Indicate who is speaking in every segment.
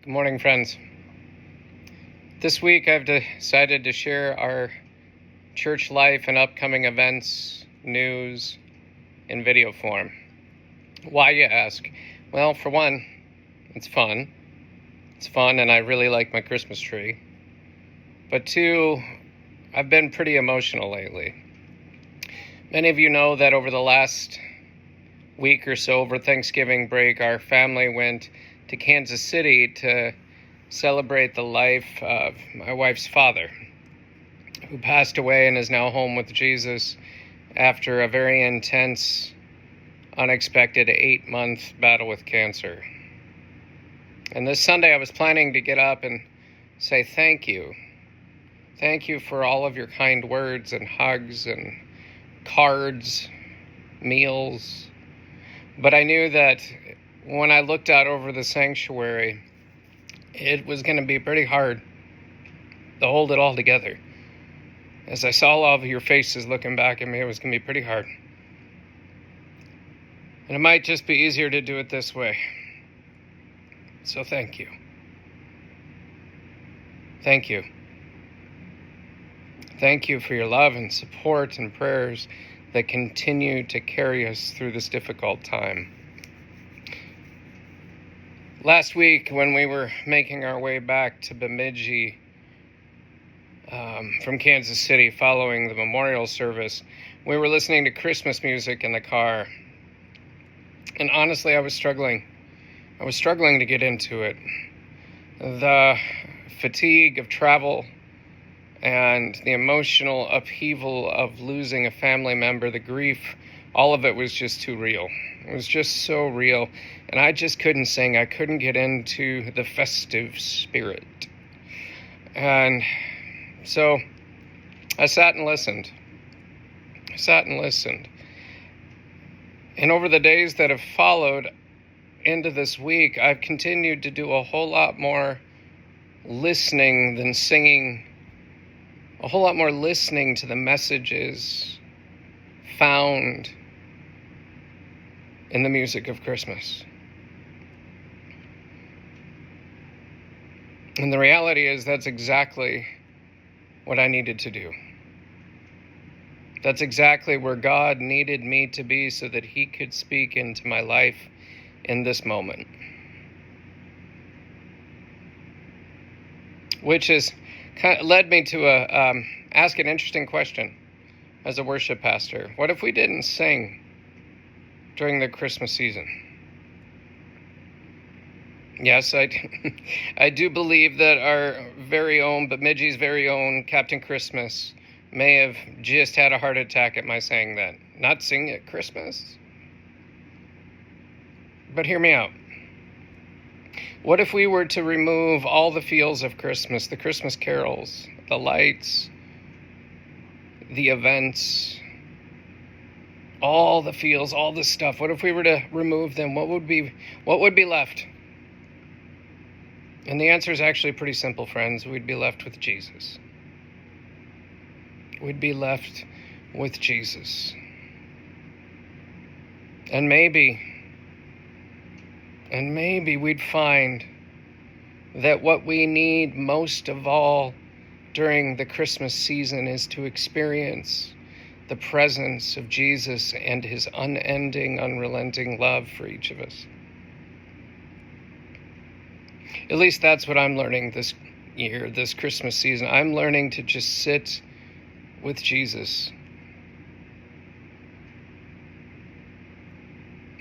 Speaker 1: Good morning, friends. This week I've decided to share our church life and upcoming events, news, in video form. Why, you ask? Well, for one, it's fun. It's fun, and I really like my Christmas tree. But two, I've been pretty emotional lately. Many of you know that over the last week or so, over Thanksgiving break, our family went to Kansas City to celebrate the life of my wife's father, who passed away and is now home with Jesus after a very intense, unexpected 8-month battle with cancer. And this Sunday I was planning to get up and say thank you. Thank you for all of your kind words and hugs and cards, meals. But I knew that when I looked out over the sanctuary, it was going to be pretty hard to hold it all together. As I saw all of your faces looking back at me, it was going to be pretty hard. And it might just be easier to do it this way. So thank you. Thank you. Thank you for your love and support and prayers that continue to carry us through this difficult time. Last week, when we were making our way back to Bemidji from Kansas City following the memorial service, we were listening to Christmas music in the car. And honestly, I was struggling. I was struggling to get into it. The fatigue of travel and the emotional upheaval of losing a family member, the grief, all of it was just too real. It was just so real. And I just couldn't sing. I couldn't get into the festive spirit. And so I sat and listened. And over the days that have followed into this week, I've continued to do a whole lot more listening than singing, a whole lot more listening to the messages found in the music of Christmas. And the reality is that's exactly what I needed to do. That's exactly where God needed me to be so that He could speak into my life in this moment. Which has kind of led me to ask an interesting question as a worship pastor. What if we didn't sing during the Christmas season? Yes, I do believe that our very own, Bemidji's very own Captain Christmas may have just had a heart attack at my saying that. Not sing at Christmas. But hear me out. What if we were to remove all the feels of Christmas, the Christmas carols, the lights, the events, all the feels, all the stuff? What if we were to remove them? What would be left? And the answer is actually pretty simple, friends. We'd be left with Jesus. We'd be left with Jesus. And maybe we'd find that what we need most of all during the Christmas season is to experience the presence of Jesus and His unending, unrelenting love for each of us. At least that's what I'm learning this year, this Christmas season. I'm learning to just sit with Jesus.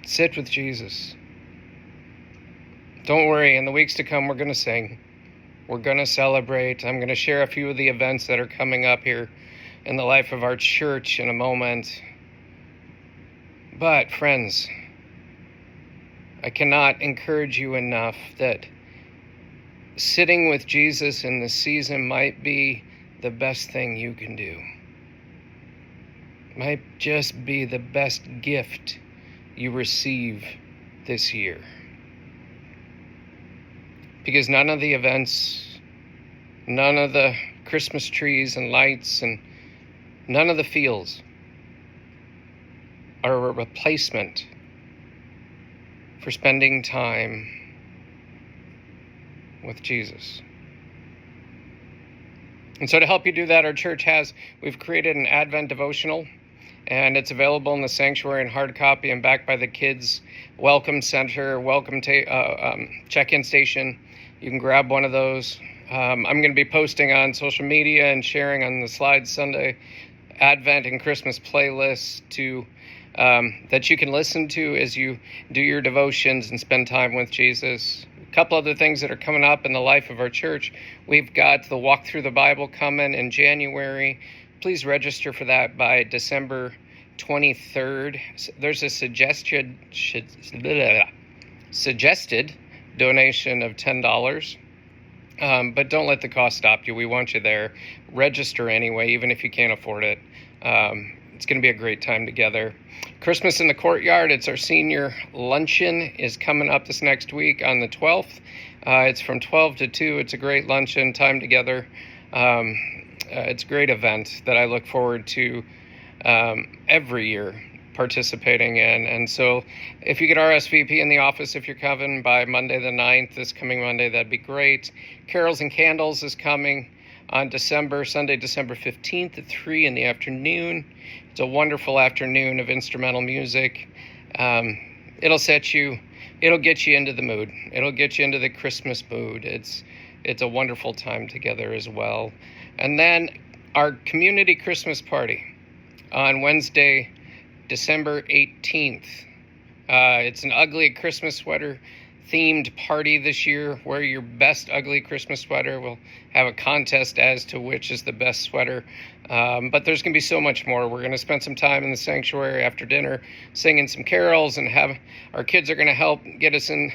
Speaker 1: Sit with Jesus. Don't worry, in the weeks to come, we're going to sing. We're going to celebrate. I'm going to share a few of the events that are coming up here in the life of our church in a moment. But, friends, I cannot encourage you enough that sitting with Jesus in this season might be the best thing you can do. Might just be the best gift you receive this year. Because none of the events, none of the Christmas trees and lights, and none of the feels are a replacement for spending time with Jesus. And so to help you do that, our church we've created an Advent devotional, and it's available in the sanctuary in hard copy and backed by the Kids Welcome Center, check-in station. You can grab one of those. I'm going to be posting on social media and sharing on the Slides Sunday Advent and Christmas playlists that you can listen to as you do your devotions and spend time with Jesus. A couple other things that are coming up in the life of our church. We've got the Walk Through the Bible coming in January. Please register for that by December 23rd. There's a suggested donation of $10. But don't let the cost stop you. We want you there. Register anyway, even if you can't afford it. It's going to be a great time together. Christmas in the Courtyard, it's our senior luncheon, is coming up this next week on the 12th. It's from 12 to 2. It's a great luncheon time together. It's a great event that I look forward to every year participating in. And so if you get RSVP in the office, if you're coming by Monday the 9th, this coming Monday, that'd be great. Carols and Candles is coming on Sunday, December 15th at 3 in the afternoon. It's a wonderful afternoon of instrumental music. It'll get you into the mood. It'll get you into the Christmas mood. It's a wonderful time together as well. And then our community Christmas party on Wednesday, December 18th. It's an ugly Christmas sweater themed party this year. Wear your best ugly Christmas sweater. We'll have a contest as to which is the best sweater. But there's going to be so much more. We're going to spend some time in the sanctuary after dinner singing some carols, and our kids are going to help get us in,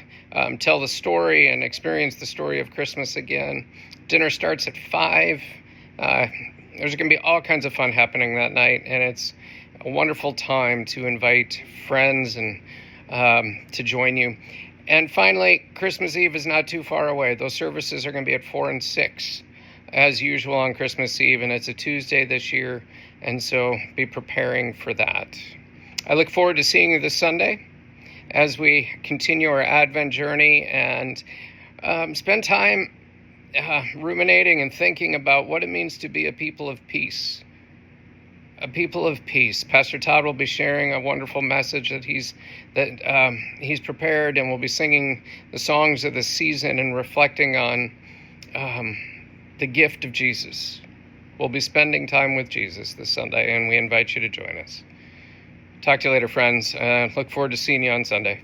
Speaker 1: tell the story and experience the story of Christmas again. Dinner starts at 5. There's going to be all kinds of fun happening that night, and it's a wonderful time to invite friends and to join you. And finally, Christmas Eve is not too far away. Those services are going to be at 4 and 6, as usual on Christmas Eve, and it's a Tuesday this year, and so be preparing for that. I look forward to seeing you this Sunday as we continue our Advent journey and spend time ruminating and thinking about what it means to be a people of peace. A people of peace. Pastor Todd will be sharing a wonderful message that he's prepared, and we'll be singing the songs of the season and reflecting on the gift of Jesus. We'll be spending time with Jesus this Sunday, and we invite you to join us. Talk to you later, friends. Look forward to seeing you on Sunday.